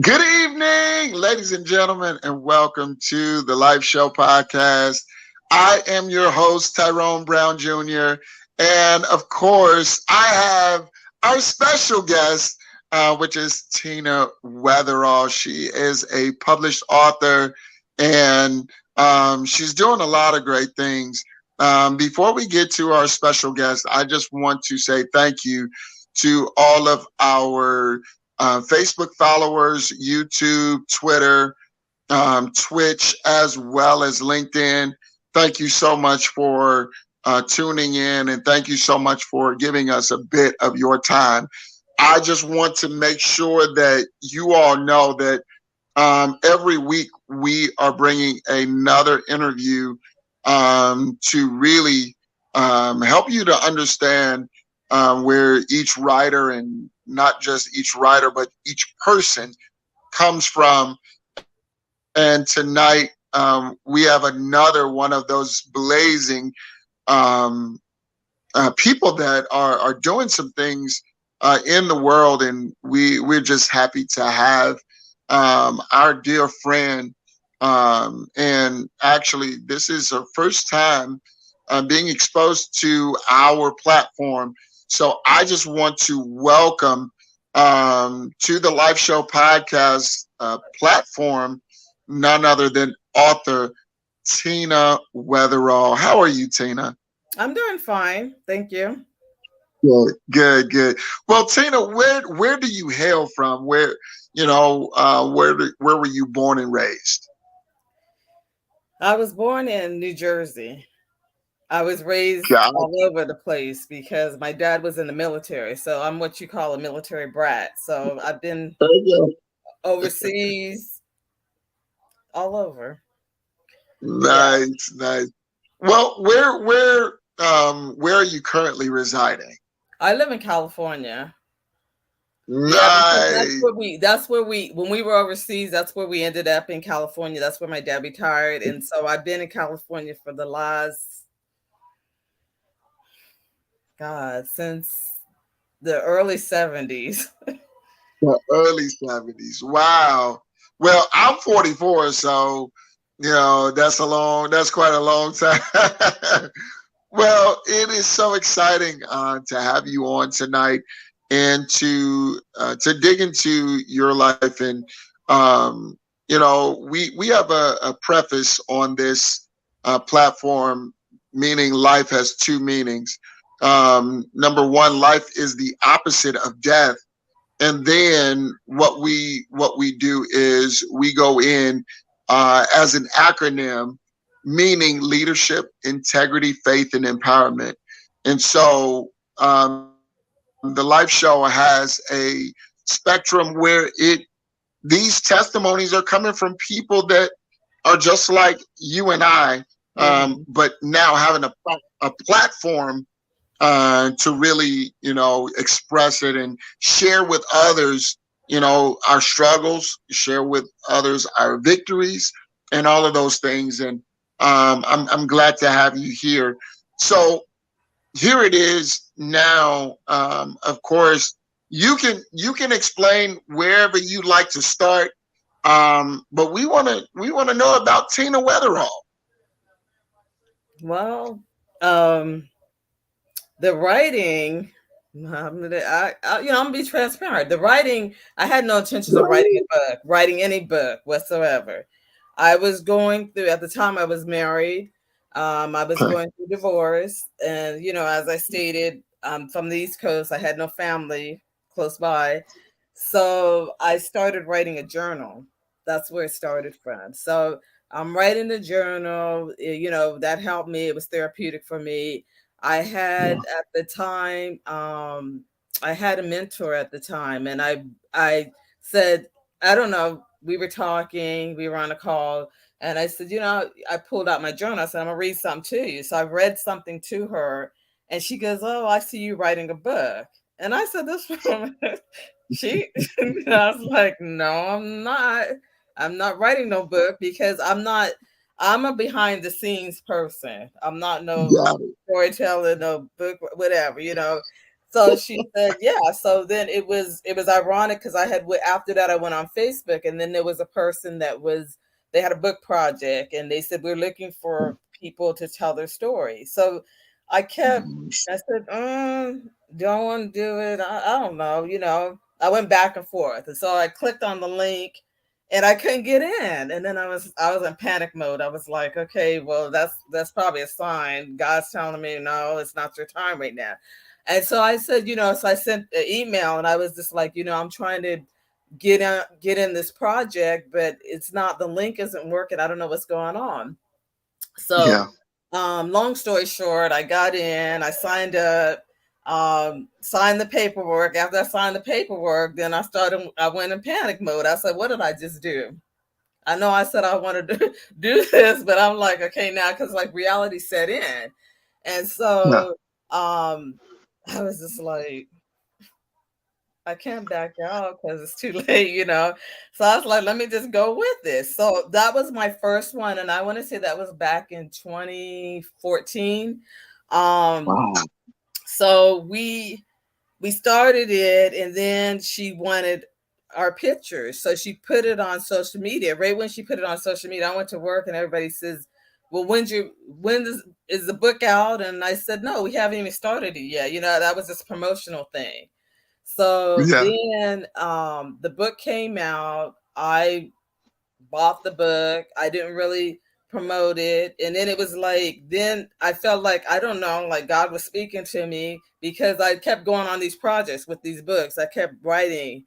Good evening, ladies and gentlemen, and welcome to the Life Show podcast. I am your host, Tyrone Brown Jr., and of course, I have our special guest, which is Tina Weatherall. She is a published author, and she's doing a lot of great things. Before we get to our special guest, I just want to say thank you to all of our Facebook followers, YouTube, Twitter, Twitch, as well as LinkedIn. Thank you so much for tuning in, and thank you so much for giving us a bit of your time. I just want to make sure that you all know that every week we are bringing another interview to really help you to understand where each writer, and not just each writer, but each person comes from. And tonight we have another one of those blazing um, people that are doing some things in the world, and we're just happy to have our dear friend. And actually, this is her first time being exposed to our platform. So I just want to welcome to the Life Show podcast platform none other than author Tina Weatherall. How are you, Tina? I'm doing fine. Thank you. Good, good, good. Well, Tina, where do you hail from? Where were you born and raised? I was born in New Jersey. I was raised God, all over the place because my dad was in the military. So I'm what you call a military brat. So I've been there you overseas, all over. go. Yeah. Nice, nice. Well, where are you currently residing? I live in California. Yeah, because Nice. that's where we when we were overseas, that's where we ended up in California. That's where my dad retired. And so I've been in California for the last God, since the early 70s. The early 70s. Wow. Well, I'm 44, so that's quite a long time. Well, it is so exciting to have you on tonight and to dig into your life. And we have a preface on this platform, meaning life has two meanings. Number one, life is the opposite of death, and then what we do is we go in as an acronym, meaning leadership, integrity, faith, and empowerment. And so the life show has a spectrum where these testimonies are coming from people that are just like you and I, Hmm. but now having a platform to really, express it and share with others, our struggles, share with others our victories, and all of those things. And I'm glad to have you here. So here it is now. Of course, you can explain wherever you'd like to start. But we want to know about Tina Weatherall. Well, um, the writing, I'm gonna be transparent. The writing, I had no intentions of writing a book, writing any book whatsoever. I was going through at the time I was married. I was going through divorce, and as I stated, from the East Coast, I had no family close by, so I started writing a journal. That's where it started from. So I'm writing the journal. That helped me. It was therapeutic for me. I had at the time, I had a mentor at the time, and I said, I don't know. We were talking. We were on a call, and I said, I pulled out my journal. I said, I'm gonna read something to you. So I read something to her, and she goes, "Oh, I see you writing a book." And I said, "This woman, she." I was like, "No, I'm not. I'm not writing no book because I'm not. I'm a behind the scenes person. I'm not no Got it. storyteller, no book, whatever. So she said, yeah. So then it was ironic because after that I went on Facebook, and then there was a person they had a book project, and they said we're looking for people to tell their story. So I said, don't want to do it. I don't know, I went back and forth, and so I clicked on the link, and I couldn't get in. And then I was in panic mode. I was like, okay, well that's probably a sign. God's telling me no, it's not your time right now. And so I said, so I sent an email, and I was just like, I'm trying to get in this project, but it's not, the link isn't working. I don't know what's going on. So, Yeah. long story short, I got in, I signed up, signed the paperwork. After I signed the paperwork, then I went in panic mode. I said, what did I just do? I know I said I wanted to do this, but I'm like, okay, now, because like reality set in. And Yeah. so, I was just like, I can't back out because it's too late. So I was like, let me just go with this. So that was my first one. And I want to say that was back in 2014. Um, Wow. so we started it, and then she wanted our pictures. So she put it on social media. Right when she put it on social media, I went to work, and everybody says, well, is the book out? And I said, no, we haven't even started it yet. That was this promotional thing. So Yeah. then the book came out. I bought the book. I didn't really promote it. And then it was like, then I felt like, I don't know, like God was speaking to me, because I kept going on these projects with these books. I kept writing.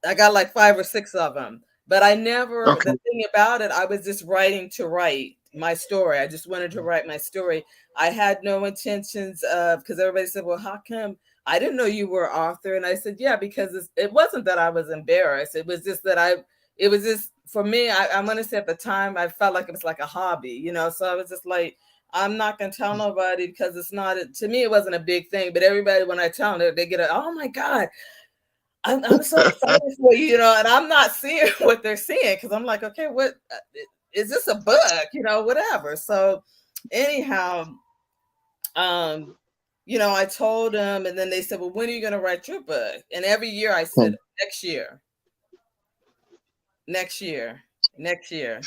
I got like 5 or 6 of them. But the Okay. thing about it, I was just writing to write my story. I just wanted to write my story. I had no intentions of, because everybody said, well, how come? I didn't know you were an author. And I said, yeah, because it wasn't that I was embarrassed. It was just that it was just, for me, I'm going to say at the time, I felt like it was like a hobby. So I was just like, I'm not going to tell nobody, because it's not, to me, it wasn't a big thing. But everybody, when I tell them, they get oh my God, I'm so excited for you, and I'm not seeing what they're seeing, because I'm like, okay, what is this, a book, whatever. So anyhow, um, I told them, and then they said, well, when are you going to write your book? And every year I said, next year, next year, next year.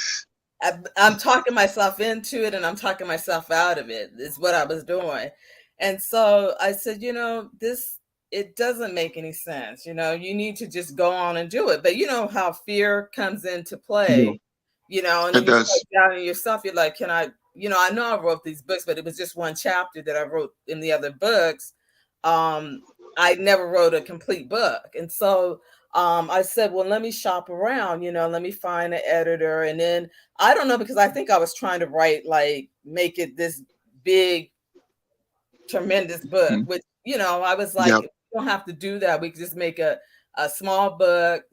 I'm talking myself into it, and I'm talking myself out of it, is what I was doing. And so I said, it doesn't make any sense. You need to just go on and do it. But you know how fear comes into Yeah. play, and then It you start does. doubting yourself. You're like, can I, I know I wrote these books, but it was just one chapter that I wrote in the other books. Um, I never wrote a complete book. And so I said, well, let me shop around, let me find an editor. And then I don't know, because I think I was trying to write, like, make it this big, tremendous book, Mhm. which, I was like, Yep. we don't have to do that. We can just make a small book,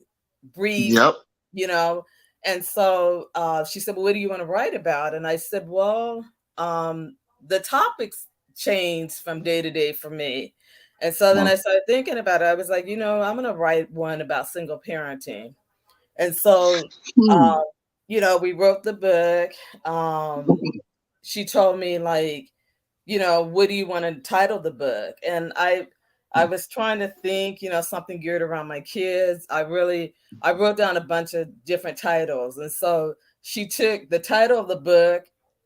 brief, Yep. you know. And so she said, well, what do you want to write about? And I said, well, the topics change from day to day for me. And so then Mm. I started thinking about it. I was like, I'm going to write one about single parenting. And so, Hmm. uh, we wrote the book. She told me, like, what do you want to title the book? And I was trying to think, something geared around my kids. I wrote down a bunch of different titles. And so she took the title of the book,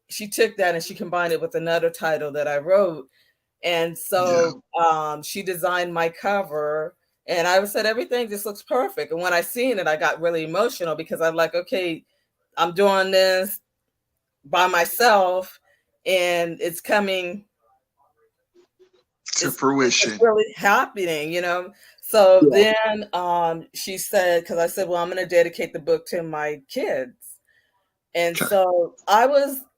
she took that and she combined it with another title that I wrote. And Yeah. so she designed my cover, and I said, everything just looks perfect. And when I seen it, I got really emotional, because I'm like, okay, I'm doing this by myself, and it's coming, To it's fruition. really happening. So Yeah. then she said, because I said, well, I'm going to dedicate the book to my kids. And Okay. so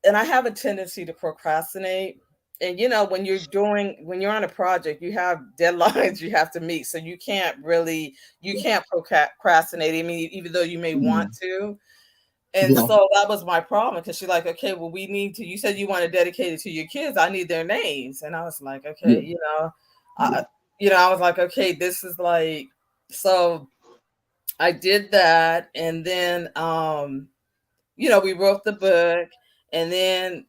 and I have a tendency to procrastinate. And when you're on a project, you have deadlines you have to meet. So you can't procrastinate. I mean, even though you may want Mm. to. And Yeah. so that was my problem, because she's like, okay, well, you said you want to dedicate it to your kids. I need their names. And I was like, okay, Yeah. I, Yeah. I was like, okay, this is like, so I did that. And then, we wrote the book, And then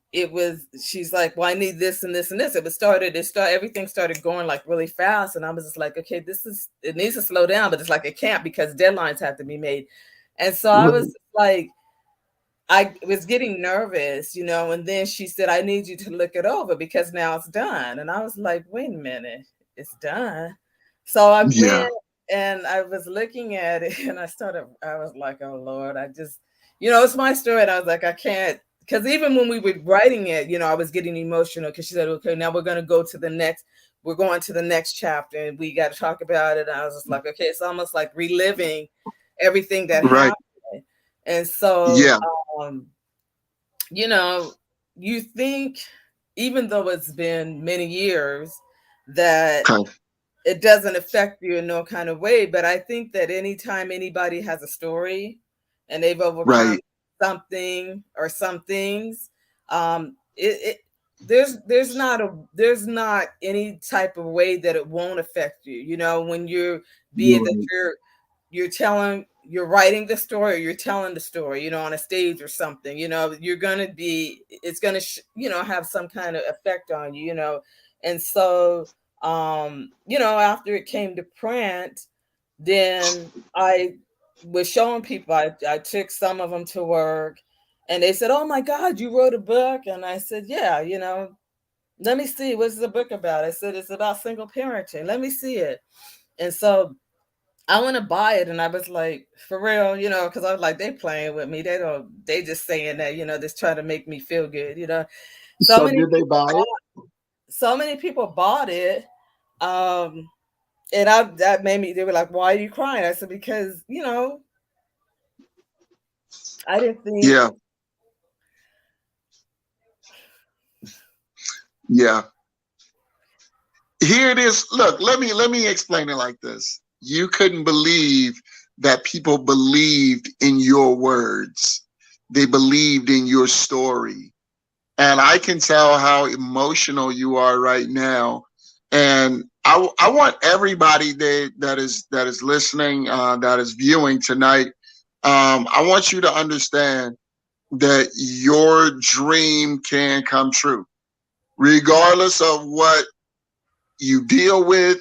she's like, well, I need this and this and this. Everything started going like really fast. And I was just like, okay, it needs to slow down, but it's like it can't because deadlines have to be made. And so I was like, I was getting nervous, and then she said, I need you to look it over because now it's done. And I was like, wait a minute, it's done. So I Yeah. went and I was looking at it and I was like, oh Lord, it's my story. And I was like, I can't, because even when we were writing it, I was getting emotional because she said, okay, now we're going to the next chapter and we got to talk about it. And I was just like, okay, it's almost like reliving everything that Right. happened. And so, Yeah. um, you know, you think, even though it's been many years, that Okay. it doesn't affect you in no kind of way. But I think that anytime anybody has a story and they've overcome Right. something or some things, there's not any type of way that it won't affect you. When be it that Right. you're writing the story or you're telling the story, on a stage or something, it's gonna have some kind of effect on you, and so after it came to print, then I was showing people. I took some of them to work, and they said, oh my God, you wrote a book. And I said, yeah, let me see, what's the book about? I said, it's about single parenting, let me see it. And so I want to buy it. And I was like, for real, because I was like, they playing with me. They just saying that, just trying to make me feel good, So So many did they people buy it? so many people bought it. Um, and that made me, they were like, why are you crying? I said, because, I didn't think. Yeah. Yeah. Here it is. Look, let me explain it like this. You couldn't believe that people believed in your words. They believed in your story. And I can tell how emotional you are right now. And I want everybody that is listening, that is viewing tonight. I want you to understand that your dream can come true, regardless of what you deal with,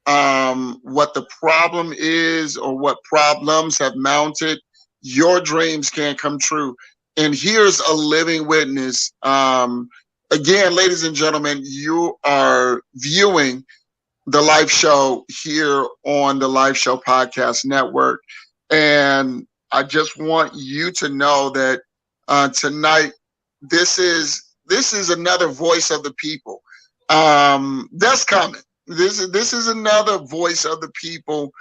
what the problem is, or what problems have mounted. Your dreams can come true. And here's a living witness. Again, ladies and gentlemen, you are viewing the live show here on the Live Show Podcast Network. And I just want you to know that tonight, this is another voice of the people that's coming. This is another voice of the people,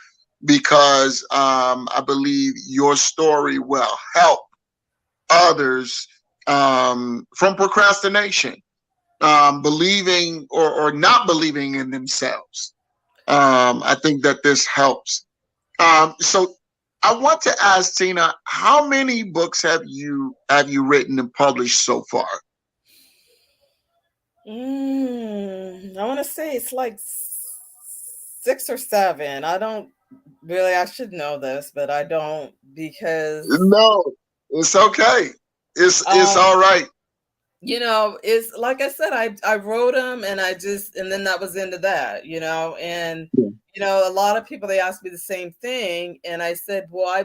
because I believe your story will help others from procrastination, believing or not believing in themselves. I think that this helps. So I want to ask Tina, how many books have you written and published so far? I want to say it's like 6 or 7. I don't really, I should know this, but I don't, because No, it's okay. It's um all right. it's like I said, I wrote them and and then that was into that, and a lot of people, they asked me the same thing, and I said, well,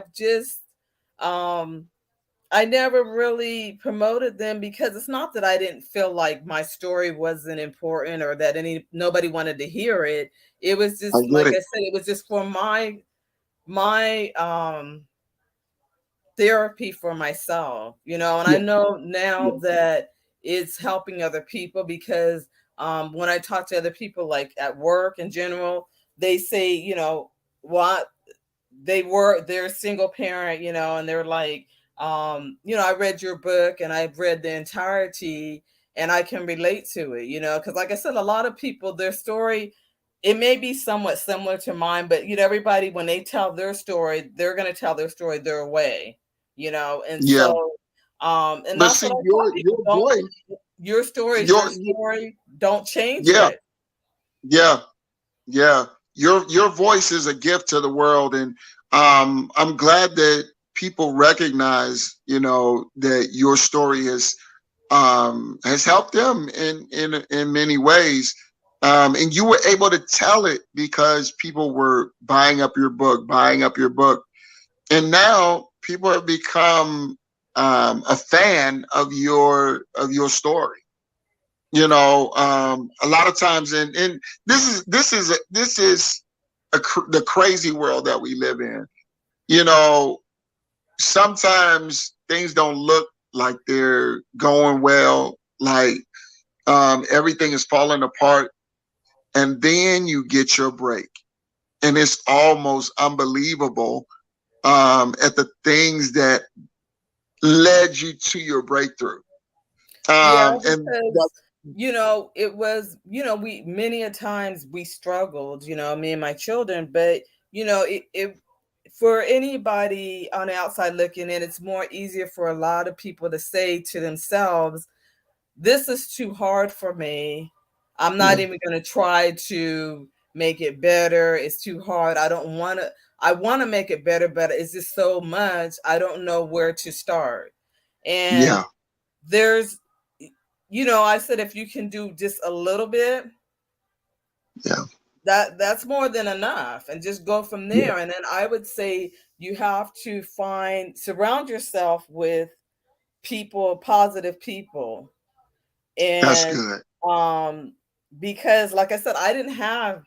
um I never really promoted them because it's not that I didn't feel like my story wasn't important or that nobody wanted to hear it. It was I just, get like I it. said, it was just for my therapy for myself, and I Yeah, know yeah, now that it's helping other people, because when I talk to other people, like at work in general, they say, what they're a single parent, and they're like, I read your book and I've read the entirety and I can relate to it, because like I said, a lot of people, their story, it may be somewhat similar to mine, but everybody, when they tell their story, they're going to tell their story their way, and yeah. so and But that's see, what I tell your people. Don't voice, Your story is your your story. Don't change yeah, it. yeah, yeah. Your voice is a gift to the world, and I'm glad that people recognize, that your story is. has helped them in many ways. And you were able to tell it because people were buying up your book, and now people have become a fan of your story. You know, a lot of times, and this is the crazy world that we live in. You know, sometimes things don't look like they're going well, like everything is falling apart, and then you get your break, and it's almost unbelievable at the things that led you to your breakthrough. Yeah, And that, because it was, we many a times we struggled, me and my children, but it for anybody on the outside looking in, it's more easier for a lot of people to say to themselves, this is too hard for me. I'm not yeah, even going to try to make it better. It's too hard. I want to make it better, but it's just so much. I don't know where to start. And yeah, there's, I said, if you can do just a little bit, yeah, that's more than enough, and just go from yeah. there. And then I would say you have to surround yourself with people, positive people. That's And good. um because like I said, I didn't have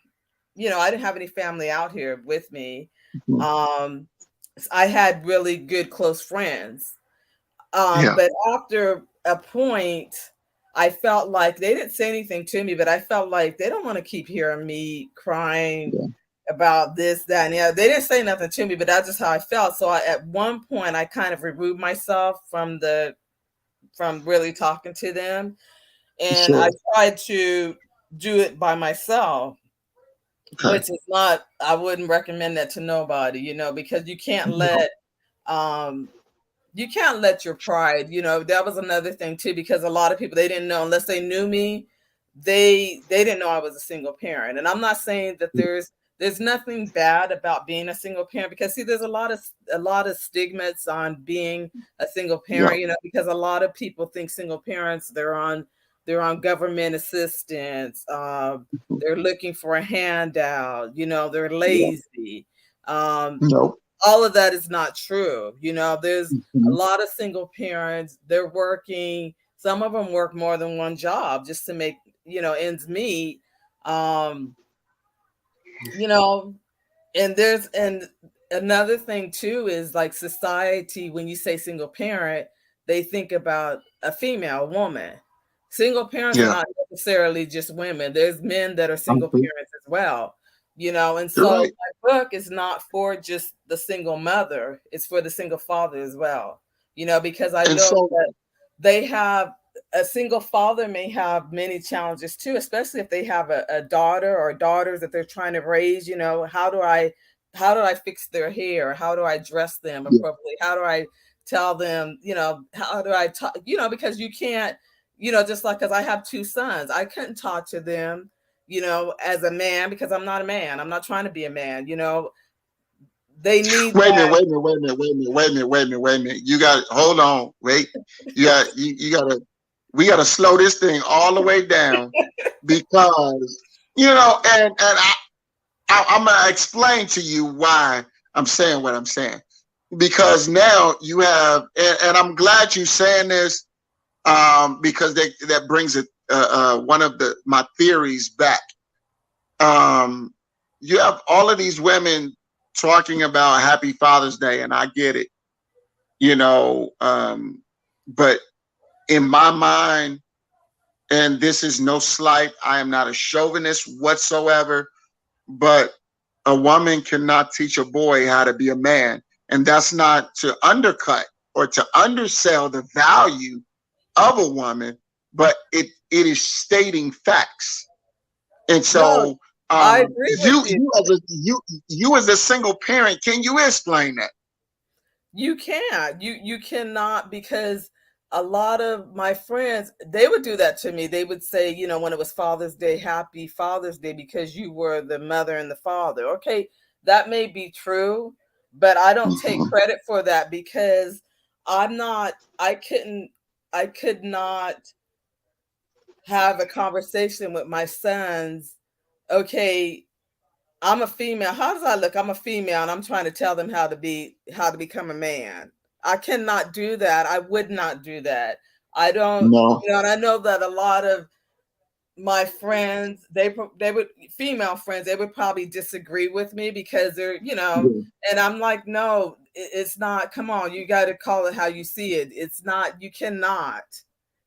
any family out here with me. Mhm. um I had really good close friends. Yeah, But after a point, I felt like they didn't say anything to me, but I felt like they don't want to keep hearing me crying yeah, about this, that, and yeah. They didn't say nothing to me, but that's just how I felt. So at one point, I kind of removed myself from really talking to them, and I sure. tried to do it by myself, Okay. which is not. I wouldn't recommend that to nobody, because No. um you can't let your pride, that was another thing too, because a lot of people, they didn't know, unless they knew me, they didn't know I was a single parent. And I'm not saying that there's nothing bad about being a single parent, because see, there's a lot of stigmas on being a single Yeah. parent, because a lot of people think single parents, they're on government assistance, they're looking for a handout, they're Yeah. lazy. um No. all of that is not true. There's a Mhm. lot of single parents, they're working, some of them work more than one job just to make, ends meet. Um, you know, and another thing too is, like, society, when you say single parent, they think about a female, a woman. Single parents are Yeah. not necessarily just women. There's men that are single Mhm. parents as well. And You're so right. my book is not for just the single mother, it's for the single father as well. Because I And know so, that they have a single father may have many challenges too, especially if they have a daughter or daughters that they're trying to raise. How do I fix their hair? How do I dress them yeah. appropriately? How do I tell them, how do I talk, because you can't, just like, because I have two sons, I couldn't talk to them, as a man, because I'm not a man. I'm not trying to be a man. They need Wait a minute. that. Wait a minute. Wait a minute. Wait a minute. Wait a minute. Wait a minute. Wait a minute. You got. Hold on. Wait. You got to. We got to slow this thing all the way down because and I'm gonna explain to you why I'm saying what I'm saying, because now you have, and I'm glad you saying this, because that brings it one of my theories back. Um, you have all of these women talking about Happy Father's Day, and I get it, you know, but in my mind, and this is no slight, I am not a chauvinist whatsoever, but a woman cannot teach a boy how to be a man. And that's not to undercut or to undersell the value of a woman, but it is stating facts. And No, so, I agree with you. you as a single parent, can you explain that? You can't. You cannot, because a lot of my friends, they would do that to me. They would say, when it was Father's Day, Happy Father's Day, because you were the mother and the father. Okay, that may be true, but I don't take Mhm. credit for that, because I'm not I couldn't I could not have a conversation with my sons. Okay, I'm a female. How does I look? I'm a female, and I'm trying to tell them how to become a man. I cannot do that. I would not do that. I don't, No. and I know that a lot of my friends, they would female friends, they would probably disagree with me because they're, Yeah. and I'm like, no, it's not. Come on, you got to call it how you see it. It's not. You cannot,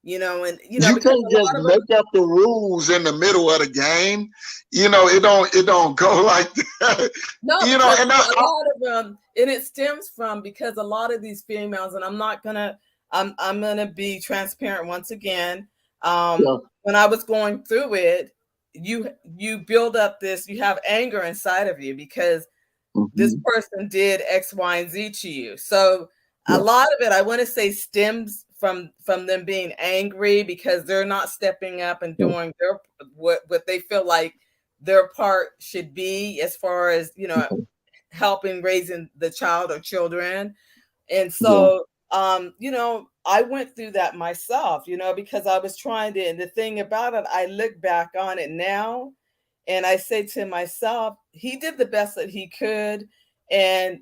and You because can't a just lot of us. make up the rules in the middle of the game. It don't go like that. No, You know, because and a lot of them, and it stems from because a lot of these females, and I'm gonna be transparent once again. yeah. When I was going through it, you build up this, you have anger inside of you because this Hmm. person did X, Y, and Z to you. So a Yeah. lot of it, I want to say, stems from them being angry because they're not stepping up and Yeah. doing their what they feel like their part should be as far as helping raising the child or children. And Yeah. so I went through that myself, because I was trying to, and the thing about it, I look back on it now and I say to myself, he did the best that he could. And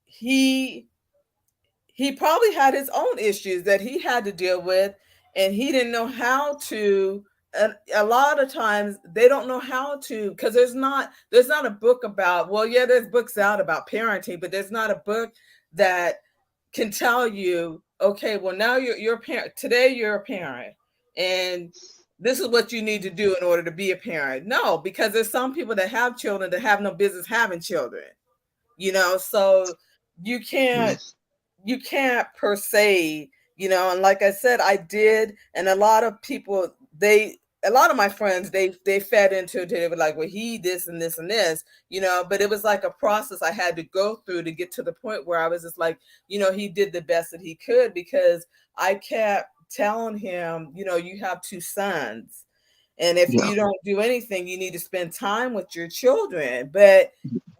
he he probably had his own issues that he had to deal with, and he didn't know how to. And a lot of times they don't know how to, because there's not a book about, well, yeah, there's books out about parenting, but there's not a book that can tell you, okay, well, now you're a parent. Today you're a parent, and this is what you need to do in order to be a parent. No, because there's some people that have children that have no business having children. So you Yeah. can't you can't per se, and like I said, I did, and a lot of people, a lot of my friends, they fed into it. They were like, well, he this and this and this, but it was like a process I had to go through to get to the point where I was just like, he did the best that he could, because I kept telling him, you have two sons, and if Yeah. you don't do anything, you need to spend time with your children. But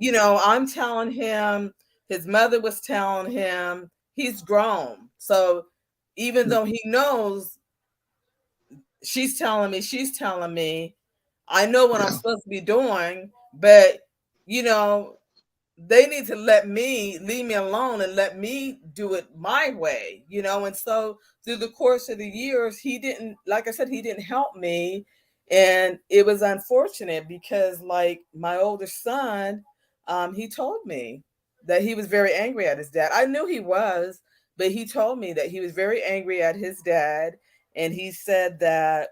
I'm telling him, his mother was telling him, he's grown. So even though he knows, she's telling me, I know what I'm Yeah. supposed to be doing, but you know, they need to leave me alone and let me do it my way, And so through the course of the years, he didn't, like I said, he didn't help me. And it was unfortunate because, like, my older son, he told me that he was very angry at his dad. I knew he was, but he told me that he was very angry at his dad. And he said that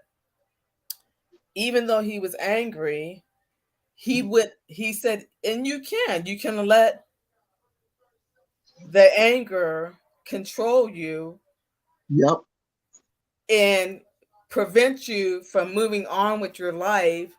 even though he was angry, he said, and you can let the anger control you Yep. and prevent you from moving on with your life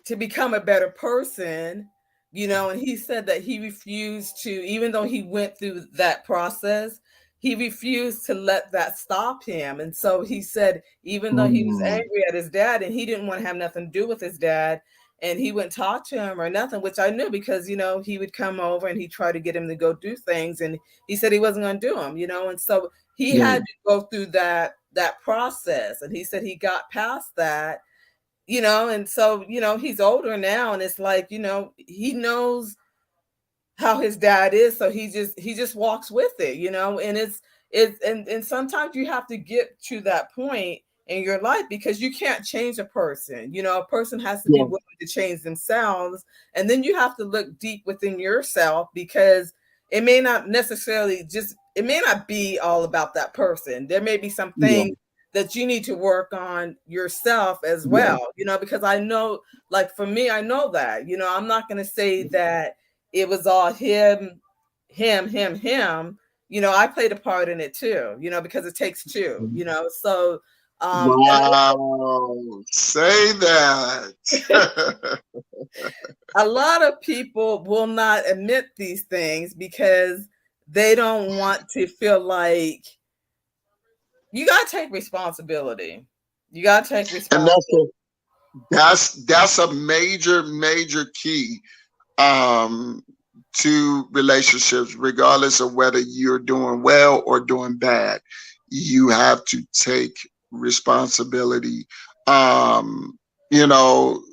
to become a better person. And he said that he refused to, even though he went through that process, he refused to let that stop him. And so he said, even though he was Mm. angry at his dad and he didn't want to have nothing to do with his dad, and he wouldn't talk to him or nothing, which I knew because, he would come over and he tried to get him to go do things. And he said he wasn't going to do them, and so he Yeah. had to go through that process. And he said he got past that, and so, he's older now, and it's like, he knows how his dad is, so he just walks with it, and it's and sometimes you have to get to that point in your life because you can't change a person. A person has to be Yeah. willing to change themselves, and then you have to look deep within yourself because it may not be all about that person. There may be some Yeah. things that you need to work on yourself as Yeah. well, because I know, like, for me, I know that, I'm not going to say that it was all him. I played a part in it too, because it takes two, so and Wow. Say that. a lot of people will not admit these things because they don't want to feel like, you got to take responsibility. You got to take And responsibility. that's a major key um to relationships, regardless of whether you're doing well or doing bad. you have to take responsibility. Um, you know,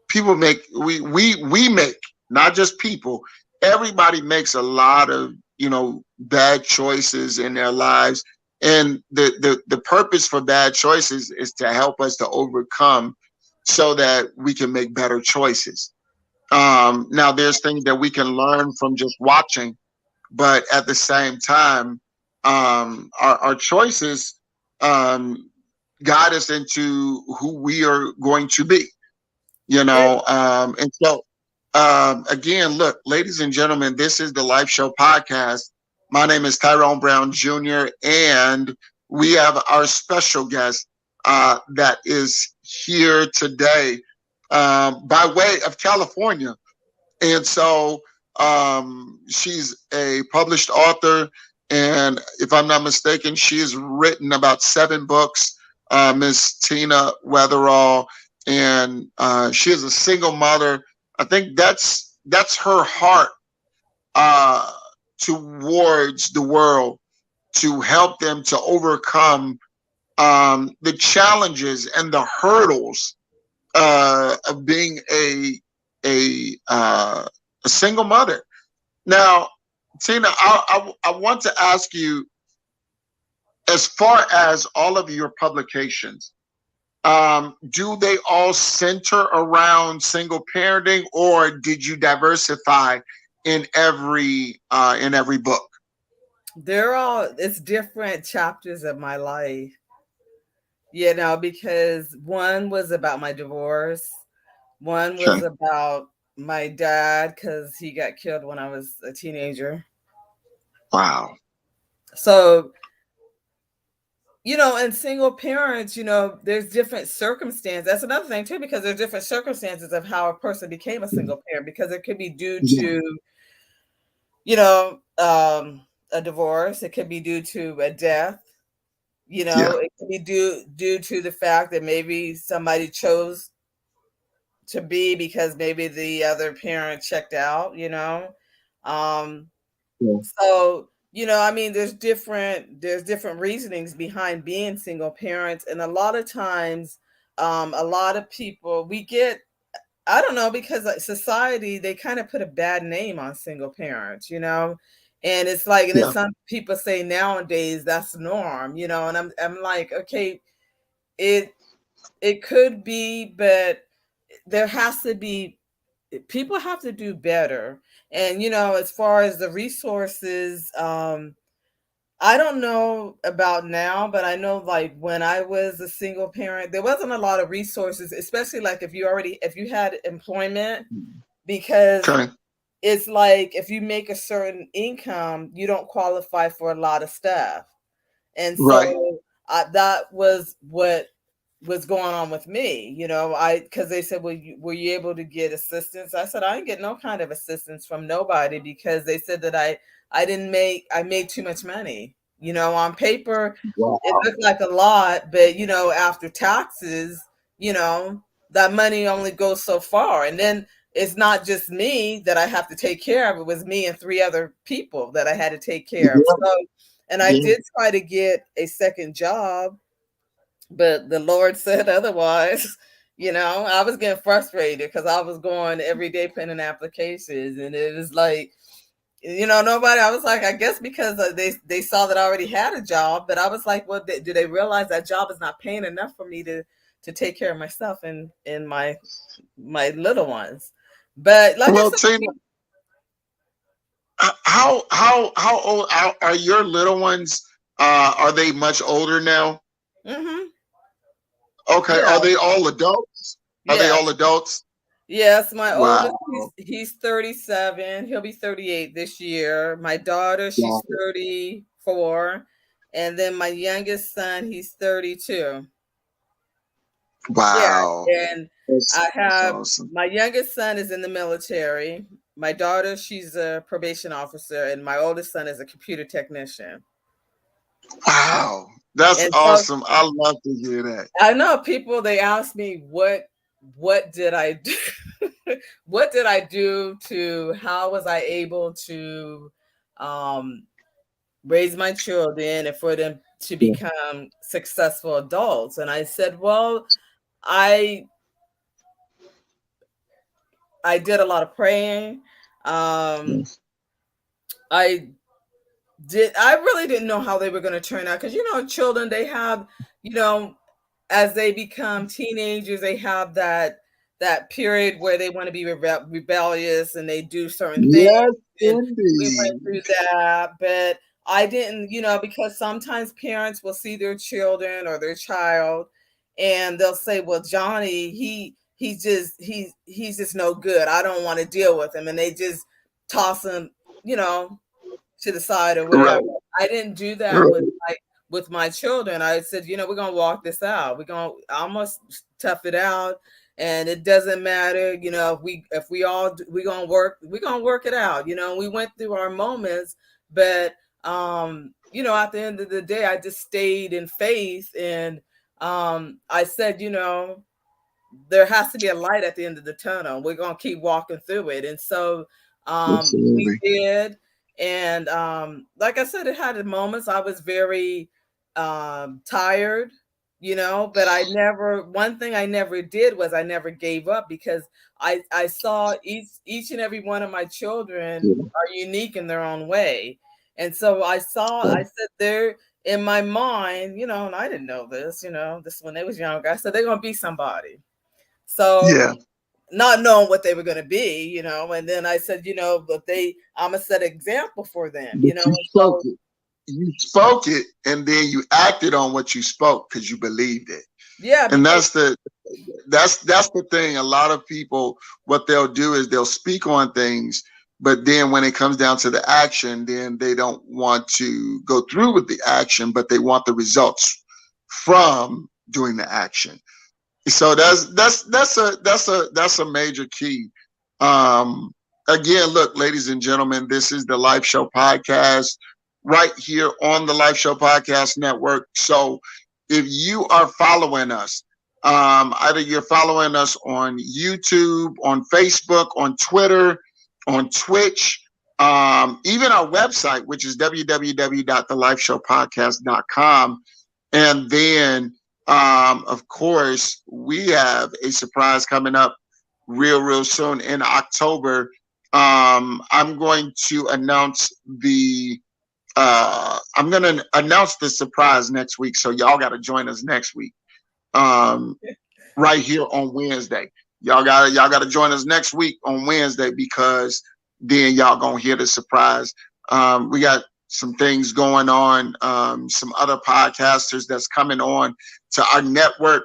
people make we make, not just people, everybody makes a lot of, bad choices in their lives, and the purpose for bad choices is to help us to overcome so that we can make better choices. Now there's things that we can learn from just watching, but at the same time, our choices um, guide us into who we are going to be. It, And so again, look, ladies and gentlemen, this is the Life Show podcast. My name is Tyrone Brown Jr., and we have our special guest that is here today by way of California. And so she's a published author, and if I'm not mistaken, she has written about 7 books. Miss Tina Weatherall, and she is a single mother. I think that's her heart uh, towards the world, to help them to overcome the challenges and the hurdles of being a single mother. Now, Tina, I want to ask you, as far as all of your publications, do they all center around single parenting, or did you diversify in every book? they're all it's different chapters of my life, because one was about my divorce, one was Okay. about my dad because he got killed when I was a teenager. Wow. So, and single parents, there's different circumstances. That's another thing too, because there's different circumstances of how a person became a single parent, because it could be due Yeah. to, you know, um, a divorce. It could be due to a death. Yeah. It could be due to the fact that maybe somebody chose to be because maybe the other parent checked out. Um, Yeah. So, I mean, there's different reasonings behind being single parents, and a lot of times, a lot of people we get, I don't know, because like society, they kind of put a bad name on single parents. And it's like, and then Yeah. some people say nowadays that's the norm, and I'm like, okay, it it could be, but there has to be, people have to do better. And as far as the resources, I don't know about now, but I know like when I was a single parent, there wasn't a lot of resources, especially like if you had employment, because Okay. it's like if you make a certain income, you don't qualify for a lot of stuff. And Right. so that was what was going on with me. Because they said, well, were you able to get assistance? I said, I didn't get no kind of assistance from nobody, because they said that I made too much money. On paper, it Wow. looked like a lot, but after taxes, you know, that money only goes so far. And then it's not just me that I have to take care of. It was me and 3 other people that I had to take care of. Yeah. So, and I Yeah. did try to get a second job, but the Lord said otherwise. I was getting frustrated because I was going every day putting in applications, and it was like, nobody. I was like, I guess because they saw that I already had a job, but I was like, well, do they realize that job is not paying enough for me to take care of myself and my little ones? But like I Well, said, Tina, how old are your little ones? Are they much older now? hmm Okay. Are yeah, they all adults? Are they yeah. all adults? Yes, my oldest, Wow. he's 37. He'll be 38 this year. My daughter, she's Wow. 34. And then my youngest son, he's 32. Yeah, Wow. and I That's have awesome. my youngest son is in the military. My daughter, she's a probation officer, and my oldest son is a computer technician. Wow. That's And so awesome. I love to hear that. I know people, they ask me what did I do? What did I do to how was I able to um raise my children and to Yeah. become successful adults. And I said, well, I I did a lot of praying. Um, Yes. I I really didn't know how they were going to turn out, because children, they have, you know as they become teenagers, they have that period where they want to be rebellious, and they do certain things. Yes, And we went indeed. through that, but I didn't, because sometimes parents will see their children or their child, and they'll say, well, Johnny, he's just no good, I don't want to deal with him, and they just toss him, you know to the side or whatever. Right. I didn't do that with Right. my children. I said, we're gonna walk this out. We're gonna almost tough it out, and it doesn't matter. We're gonna work it out. We went through our moments, but at the end of the day, I just stayed in faith, and I said, there has to be a light at the end of the tunnel. We're gonna keep walking through it. And so we Absolutely. did. And like I said, it had moments I was very tired, but one thing I never did was I never gave up, because I saw each and every one of my children Yeah. are unique in their own way. And so Yeah. I said, they're in my mind, and I didn't know this, this when they was younger. I said, they're gonna be somebody. So, Yeah. not knowing what they were going to be, and then I said, but I'm gonna set an example for them, But you and spoke so, it. You spoke it, and then you acted on what you spoke because you believed it. yeah, And because that's the thing. A lot of people, what they'll do is they'll speak on things, but then when it comes down to the action, then they don't want to go through with the action, but they want the results from doing the action. So that's a major key. Um, Again, look, ladies and gentlemen, this is the Life Show podcast right here on the Life Show Podcast Network. So if you are following us, either you're following us on YouTube, on Facebook, on Twitter, on Twitch, even our website, which is www.thelifeshowpodcast.com. And then, of course, we have a surprise coming up real soon in October. I'm going to announce the surprise next week. So y'all got to join us next week. Um, right here on Wednesday. Y'all gotta join us next week on Wednesday, because then y'all gonna hear the surprise. We got some things going on, some other podcasters that's coming on to our network,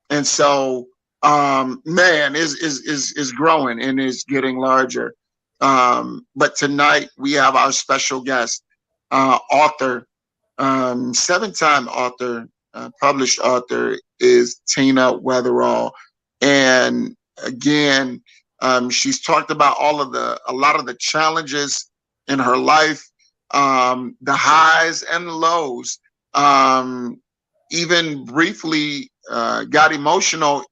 and so man, is growing and is getting larger. But tonight we have our special guest, author, 7-time author, published author, is Tina Weatherall. And again, she's talked about a lot of the challenges in her life, the highs and the lows. Even briefly got emotional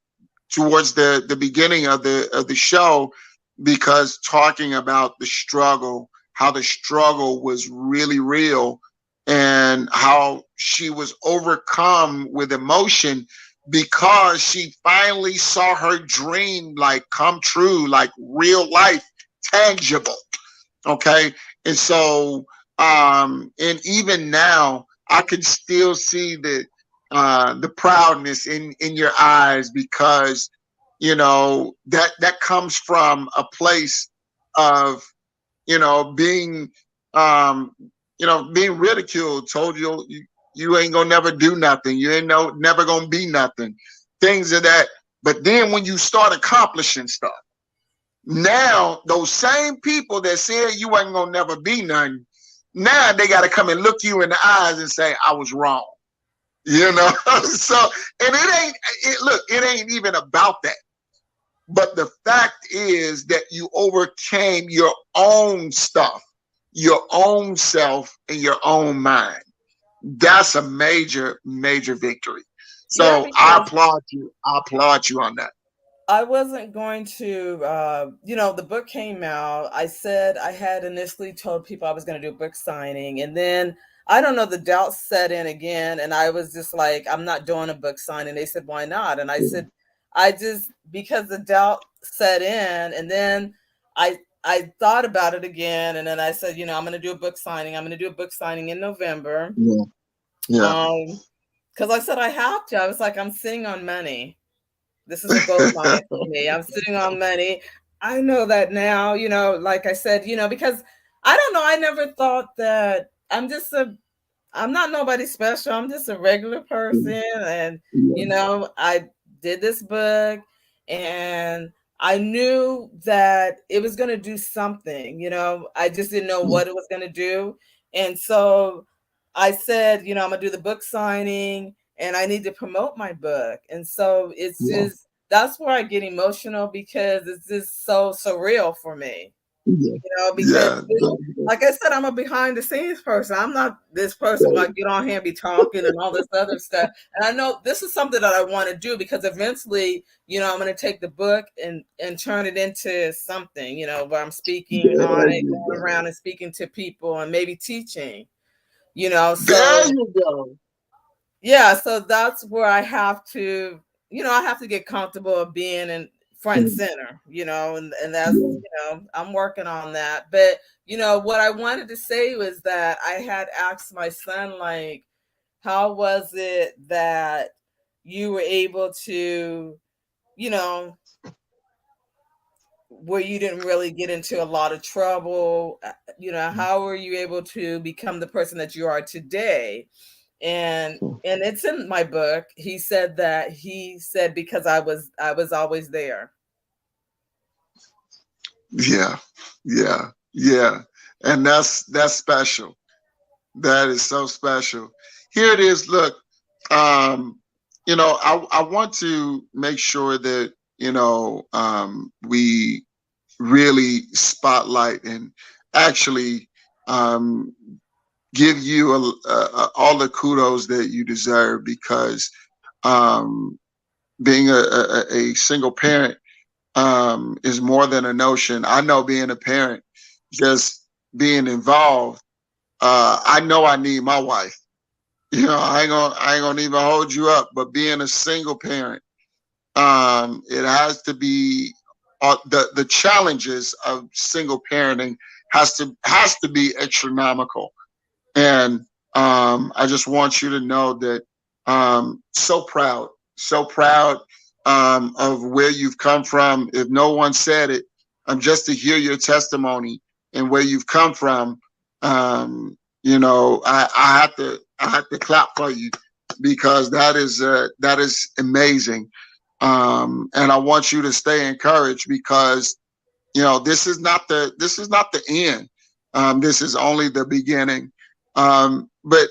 towards the beginning of the show, because talking about the struggle, how the struggle was really real, and how she was overcome with emotion because she finally saw her dream like come true, like real life, tangible. Okay. And so and even now I can still see the proudness in your eyes, because that comes from a place of being um being ridiculed, told you ain't gonna never do nothing, you ain't never gonna be nothing, things of that. But then when you start accomplishing stuff, now those same people that said you ain't gonna never be nothing, now they got to come and look you in the eyes and say I was wrong. So, and it ain't even about that. But the fact is that you overcame your own stuff, your own self, and your own mind. That's a major victory. yeah, So I because applaud you. I applaud you on that. I wasn't going to, the book came out. I said I had initially told people I was going to do a book signing, and then I don't know, the doubt set in again, and I was just like, I'm not doing a book signing. They said, why not? And I said, I just, because the doubt set in, and then I thought about it again, and then I said, I'm going to do a book signing. I'm going to do a book signing in November. Yeah. Yeah. Because I said I have to. I was like, I'm sitting on money. This is a gold mine for me. I'm sitting on money. I know that now, like I said, because I don't know. I never thought that I'm not nobody special. I'm just a regular person. And, I did this book and I knew that it was going to do something, I just didn't know what it was going to do. And so I said, I'm going to do the book signing and I need to promote my book. And so it's Yeah. just, that's where I get emotional because it's just so surreal for me, Yeah. because Yeah. like I said, I'm a behind the scenes person. I'm not this person who I get on here and be talking and all this other stuff. And I know this is something that I want to do because eventually, I'm going to take the book and turn it into something, where I'm speaking on There it, you going go. around and speaking to people and maybe teaching, There so you go. yeah, so that's where I have to, I have to get comfortable of being in front and center, and that's, Yeah. I'm working on that. But, what I wanted to say was that I had asked my son, like, how was it that you were able to, you know, where you didn't really get into a lot of trouble? How were you able to become the person that you are today? And it's in my book. He said because I was always there. Yeah. Yeah. Yeah. And that's special. That is so special. Here it is. Look, um, I want to make sure that, we really spotlight and actually um, give you all the kudos that you deserve because um, being a single parent is more than a notion. I know being a parent, just being involved, I know I need my wife. I ain't gonna even hold you up. But being a single parent, it has to be the challenges of single parenting has to be astronomical. And I just want you to know that so proud of where you've come from. If no one said it, just to hear your testimony and where you've come from, I have to clap for you because that is amazing. And I want you to stay encouraged because this is not the end. This is only the beginning. But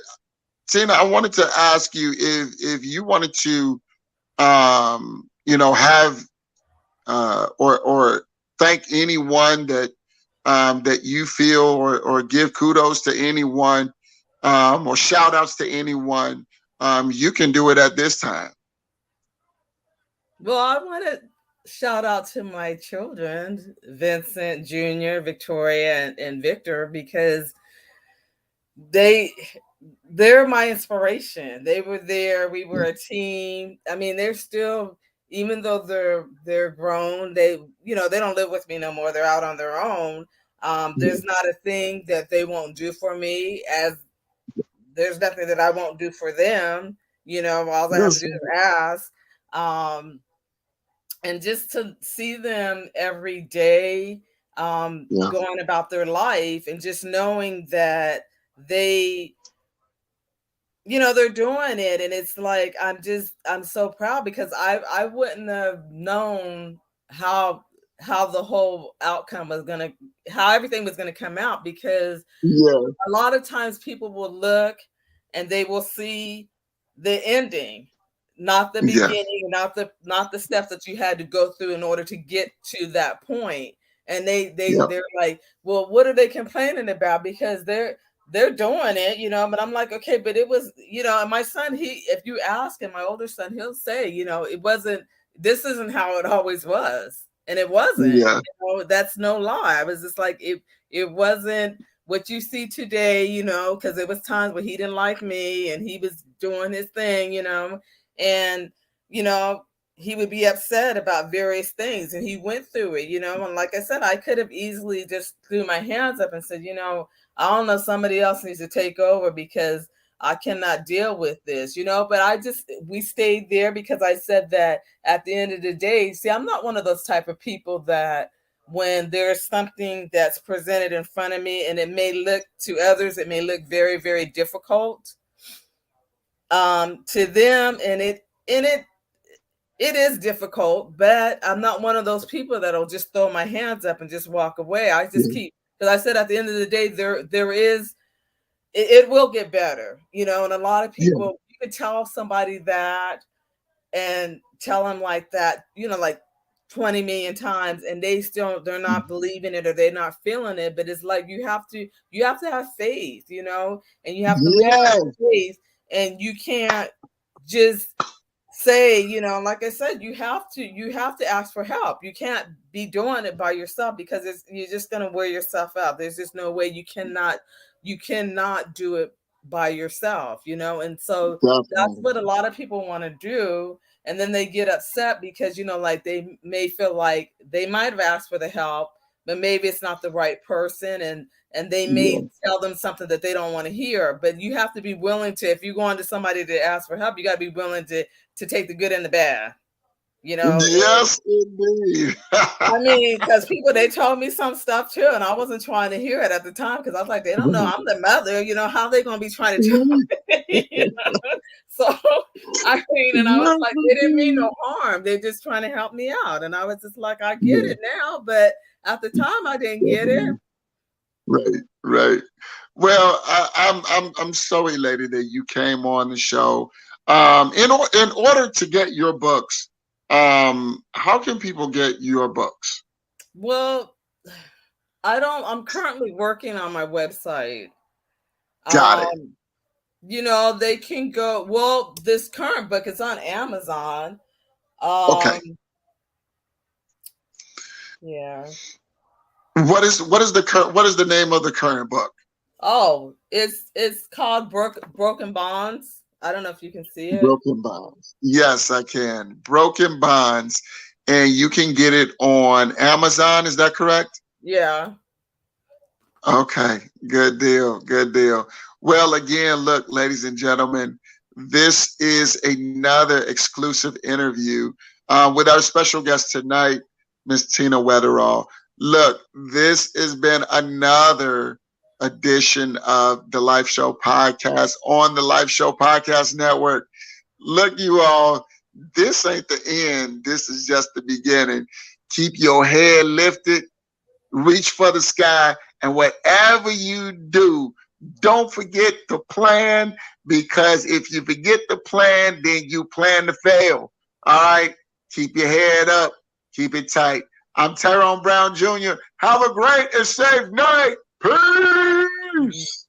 Tina, I wanted to ask you if you wanted to have or thank anyone that you feel or give kudos to anyone or shout outs to anyone. You can do it at this time. Well, I want to shout out to my children, Vincent Jr., Victoria, and Victor, because they they're my inspiration. They were there. We were a team. I mean, they're still, even though they're grown, they don't live with me no more. They're out on their own. Yeah. There's not a thing that they won't do for me, as there's nothing that I won't do for them. All I have to Yes. do is ask. Um, and just to see them every day, Yeah. going about their life, and just knowing that they they're doing it, and it's like I'm so proud because I wouldn't have known how how the whole outcome was gonna how everything was gonna come out, because Yeah. a lot of times people will look and they will see the ending, not the Yeah. beginning, not the steps that you had to go through in order to get to that point. And Yeah. they're like, well, what are they complaining about? Because they're doing it, but I'm like, okay, but it was, and my son, if you ask him, my older son, he'll say, it wasn't, this isn't how it always was. And it wasn't, Yeah. that's no lie. I was just like, it wasn't what you see today, because there was times where he didn't like me and he was doing his thing, and you know, he would be upset about various things, and he went through it, and like I said, I could have easily just threw my hands up and said, I don't know, somebody else needs to take over because I cannot deal with this, but we stayed there because I said that at the end of the day, see, I'm not one of those type of people that when there's something that's presented in front of me and it may look to others, it may look very, very difficult to them. It is difficult, but I'm not one of those people that'll just throw my hands up and just walk away. I just Yeah. keep, because I said at the end of the day, there is, it will get better, and a lot of Yeah. people, you can tell somebody that and tell them like that, like 20 million times, and they're not believing it or they're not feeling it. But it's like you have to have faith, and you have to lean on Yes. faith, and you can't just say, like I said, you have to ask for help. You can't be doing it by yourself because you're just going to wear yourself out. There's just no way. You cannot do it by yourself, and so that's Definitely. what a lot of people want to do. And then they get upset because, like they may feel like they might have asked for the help, but maybe it's not the right person, and they may Yeah. tell them something that they don't want to hear. But you have to be willing to, if you're going to somebody to ask for help, you got to be willing to take the good and the bad, you know. Yes, indeed. I mean, because people, they told me some stuff too, and I wasn't trying to hear it at the time because I was like, they don't know I'm the mother, how they gonna be trying to tell me, So, I mean, and I was Yes, like, they didn't mean indeed. no harm. They're just trying to help me out, and I was just like, I get Yeah, it now, but at the time, I didn't get it. definitely. Right, right. Well, I'm so elated that you came on the show. In order to get your books, how can people get your books? Well, I'm currently working on my website. Got it. Um, they can go, well, this current book is on Amazon. Okay. Um, yeah. What is the name of the current book? Oh, it's called Broken Bonds. I don't know if you can see it. Broken Bonds. Yes, I can. Broken Bonds, and you can get it on Amazon. Is that correct? Yeah. Okay, good deal, good deal. Well, again, look, ladies and gentlemen, this is another exclusive interview with our special guest tonight, Miss Tina Weatherall. Look, this has been another edition of the Life Show Podcast on the Life Show Podcast Network. Look, you all, this ain't the end. This is just the beginning. Keep your head lifted, reach for the sky, and whatever you do, don't forget to plan, because if you forget to plan, then you plan to fail. All right? Keep your head up, keep it tight. I'm Tyrone Brown Jr. Have a great and safe night. Peace.